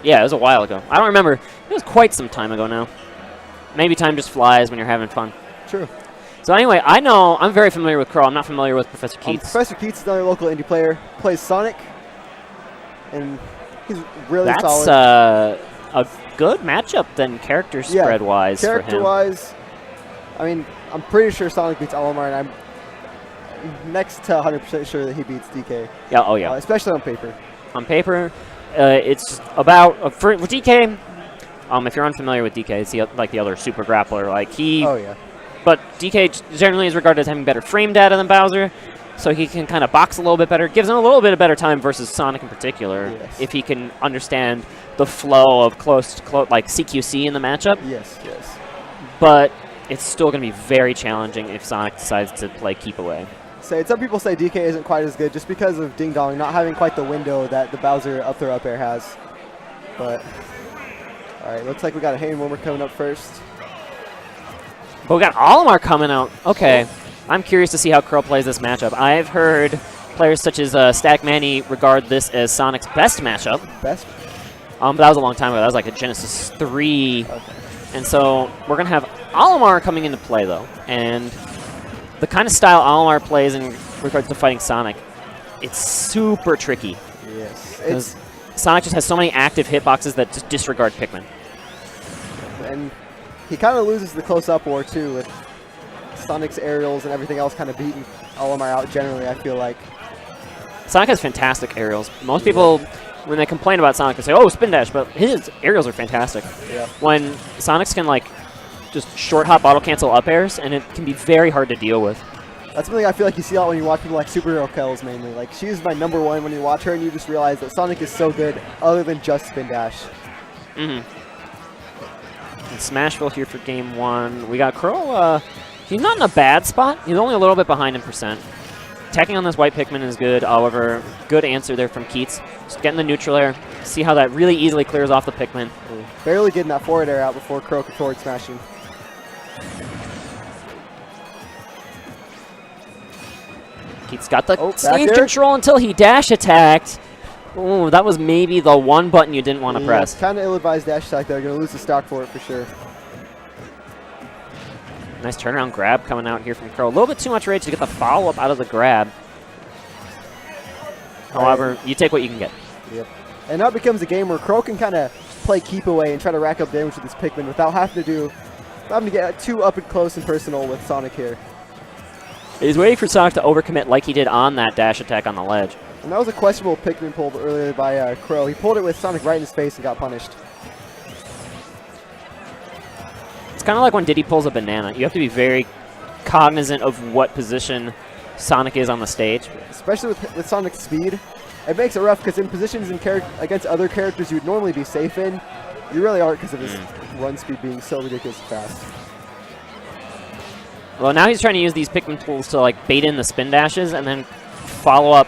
Yeah, it was a while ago. I don't remember. It was quite some time ago now. Maybe time just flies when you're having fun. True. So anyway, I'm very familiar with Krow. I'm not familiar with Professor Keetz. Professor Keetz is another local indie player. Plays Sonic, and he's really solid. That's a good matchup then, character spread-wise for him. Character-wise, I mean, I'm pretty sure Sonic beats Olimar, and I'm next to 100% sure that he beats DK. Yeah. Oh yeah. Especially on paper. On paper, it's about for DK. If you're unfamiliar with DK, it's like the other super grappler. Like he. Oh yeah. But DK generally is regarded as having better frame data than Bowser, so he can kind of box a little bit better. Gives him a little bit of better time versus Sonic in particular, if he can understand the flow of close to close, like CQC in the matchup. Yes, yes. But it's still going to be very challenging if Sonic decides to play keep away. Some people say DK isn't quite as good just because of Ding Dong not having quite the window that the Bowser up throw up air has. But, all right, looks like we got a hand warmer coming up first. But we got Olimar coming out. Okay. I'm curious to see how Krow plays this matchup. I've heard players such as Static Manny regard this as Sonic's best matchup. Best? But that was a long time ago. That was like a Genesis 3. Okay. And so we're going to have Olimar coming into play, though. And the kind of style Olimar plays in regards to fighting Sonic, it's super tricky. Yes. Because Sonic just has so many active hitboxes that just disregard Pikmin. And he kind of loses the close-up war, too, with Sonic's aerials and everything else kind of beating Olimar out generally, I feel like. Sonic has fantastic aerials. Most people, when they complain about Sonic, they say, oh, spin dash, but his aerials are fantastic. Yeah. When Sonic's can, like, just short hop auto cancel up airs, and it can be very hard to deal with. That's something I feel like you see a lot when you watch people like Superhero Kells mainly. Like, she's my #1 when you watch her, and you just realize that Sonic is so good other than just spin dash. Mm-hmm. And Smashville here for game 1. We got Krow. He's not in a bad spot. He's only a little bit behind in percent. Attacking on this white Pikmin is good. However, good answer there from Keetz. Just getting the neutral air. See how that really easily clears off the Pikmin. Ooh. Barely getting that forward air out before Krow could forward smashing. Keetz got the stage control until he dash attacked. Ooh, that was maybe the one button you didn't want to press. Kind of ill-advised dash attack there. Going to lose the stock for it for sure. Nice turnaround grab coming out here from Krow. A little bit too much rage to get the follow-up out of the grab. However, you take what you can get. Yep. And now it becomes a game where Krow can kind of play keep away and try to rack up damage with this Pikmin without having to get too up and close and personal with Sonic here. He's waiting for Sonic to overcommit like he did on that dash attack on the ledge. And that was a questionable Pikmin pull earlier by Krow. He pulled it with Sonic right in his face and got punished. It's kind of like when Diddy pulls a banana. You have to be very cognizant of what position Sonic is on the stage. Especially with Sonic's speed. It makes it rough because in positions against other characters you would normally be safe in, you really aren't because of his run speed being so ridiculously fast. Well, now he's trying to use these Pikmin pulls to like bait in the spin dashes and then follow up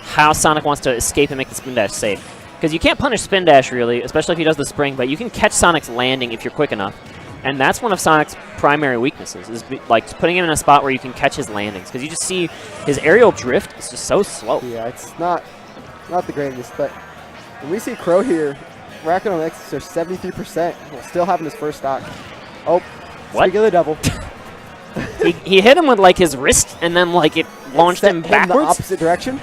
how Sonic wants to escape and make the spin dash safe. Because you can't punish spin dash really, especially if he does the spring, but you can catch Sonic's landing if you're quick enough. And that's one of Sonic's primary weaknesses, is like putting him in a spot where you can catch his landings. Because you just see his aerial drift is just so slow. Yeah, it's not the greatest, but when we see Krow here, racking on X are 73%, still having his first stock. Oh, what? Speaking of the double. he hit him with like his wrist, and then like it launched him backwards. In the opposite direction.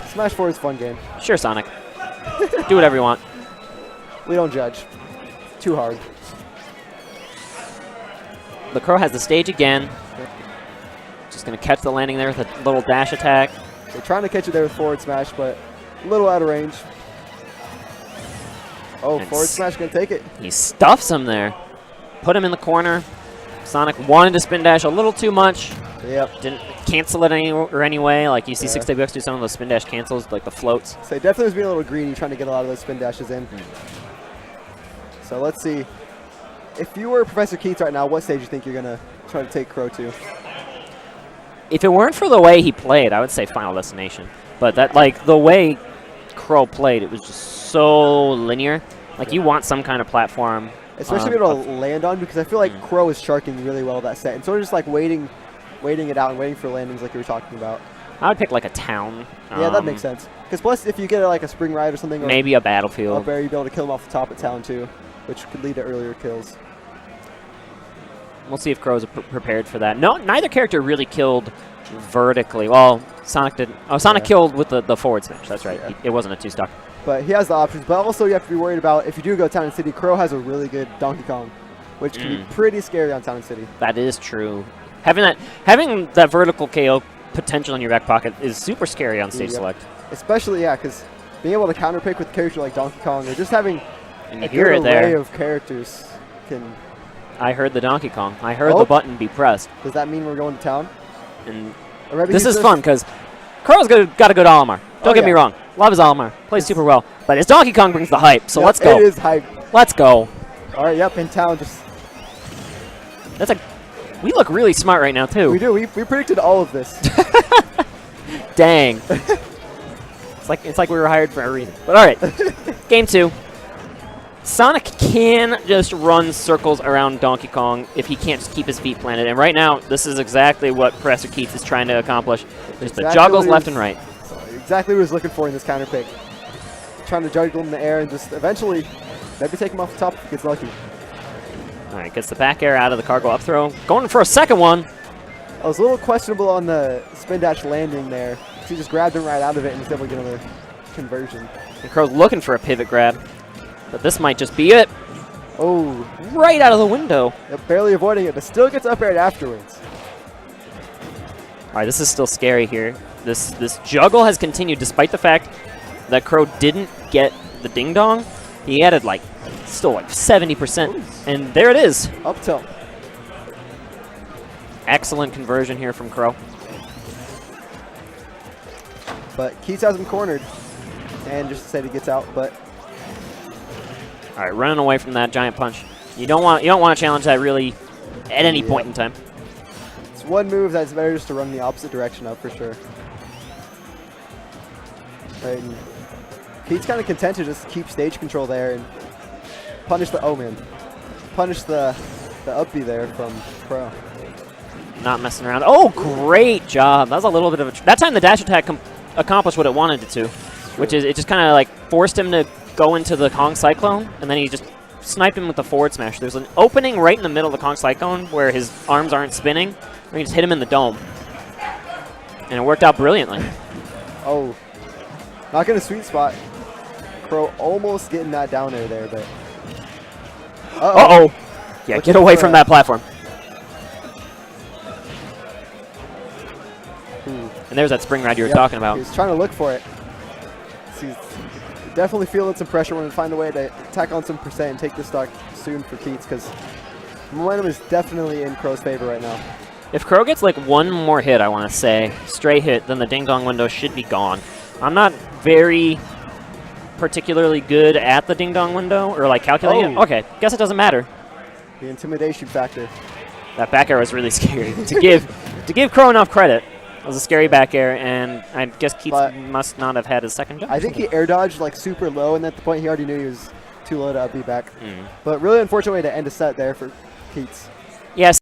Smash 4 is a fun game. Sure, Sonic. Do whatever you want. We don't judge. Too hard. The Krow has the stage again. Just going to catch the landing there with a little dash attack. They're trying to catch it there with forward smash, but a little out of range. Oh, and forward smash going to take it. He stuffs him there. Put him in the corner. Sonic wanted to spin dash a little too much. Yep. Didn't cancel it anyway. Like you see 6WX do some of those spin dash cancels, like the floats. So he definitely was being a little greedy, trying to get a lot of those spin dashes in. So let's see. If you were Professor Keetz right now, what stage do you think you're going to try to take Krow to? If it weren't for the way he played, I would say Final Destination. But that, like, the way Krow played, it was just so linear. Like, you want some kind of platform. Especially to be able to land on, because I feel like Krow is sharking really well that set. And sort of just like waiting it out and waiting for landings like you were talking about. I would pick like a town. Yeah, that makes sense. Because plus, if you get like a spring ride or something, or maybe a battlefield. Up air, you'd be able to kill him off the top at town too, which could lead to earlier kills. We'll see if Krow's prepared for that. No, neither character really killed vertically. Well, Sonic didn't. Oh, Sonic killed with the forward smash. That's right. Yeah. It wasn't a 2-stock. But he has the options. But also, you have to be worried about if you do go Town and City. Krow has a really good Donkey Kong, which can be pretty scary on Town and City. That is true. Having that vertical KO potential in your back pocket is super scary on stage select. Especially, yeah, because being able to counterpick with a character like Donkey Kong, or just having and you a hear good it there. array of characters can. I heard the Donkey Kong. I heard the button be pressed. Does that mean we're going to town? And this is fun because Crow's got a good Olimar. Don't get me wrong. Love his Olimar. Plays super well. But his Donkey Kong brings the hype, so let's go. It is hype. Let's go. All right, yep, in town. We look really smart right now, too. We do. We predicted all of this. Dang. It's like we were hired for a reason. But all right, game 2. Sonic can just run circles around Donkey Kong if he can't just keep his feet planted. And right now, this is exactly what Professor Keetz is trying to accomplish. Just the juggles left and right. Exactly what he was looking for in this counter pick. Trying to juggle in the air and just eventually maybe take him off the top if he gets lucky. All right, gets the back air out of the cargo up throw. Going for a second one. I was a little questionable on the spin dash landing there. He just grabbed him right out of it and was able to get another conversion. And Crow's looking for a pivot grab. But this might just be it. Oh. Right out of the window. Yep, barely avoiding it, but still gets up aired afterwards. All right, this is still scary here. This juggle has continued despite the fact that Krow didn't get the ding-dong. He added still 70%. Ooh. And there it is. Up tilt. Excellent conversion here from Krow. But Keetz has him cornered. And just said he gets out, but all right, running away from that giant punch. You don't want to challenge that really at any point in time. It's one move that's better just to run the opposite direction up for sure. Right, and Keetz kind of content to just keep stage control there and punish the punish the up B there from Krow. Not messing around. Oh, great job. That was a little bit of a that time the dash attack accomplished what it wanted it to, which is it just kind of forced him to go into the Kong Cyclone, and then he just sniped him with the forward smash. There's an opening right in the middle of the Kong Cyclone where his arms aren't spinning, where he just hit him in the dome. And it worked out brilliantly. Oh, not going to sweet spot. Krow almost getting that down air there, but... Uh-oh. Yeah, get away from that platform. And there's that spring ride you were talking about. He's trying to look for it. He's definitely feeling some pressure when to find a way to tack on some percent and take this stock soon for Keetz, because momentum is definitely in Krow's favor right now. If Krow gets one more hit, I want to say, straight hit, then the ding-dong window should be gone. I'm not very particularly good at the ding-dong window, or calculating it. Okay, guess it doesn't matter. The intimidation factor. That back air was really scary. to give Krow enough credit, it was a scary back air, and I guess Keetz must not have had his second jump. I think he air dodged super low, and at the point he already knew he was too low to up B back. But really unfortunate way to end a set there for Keetz. Yes.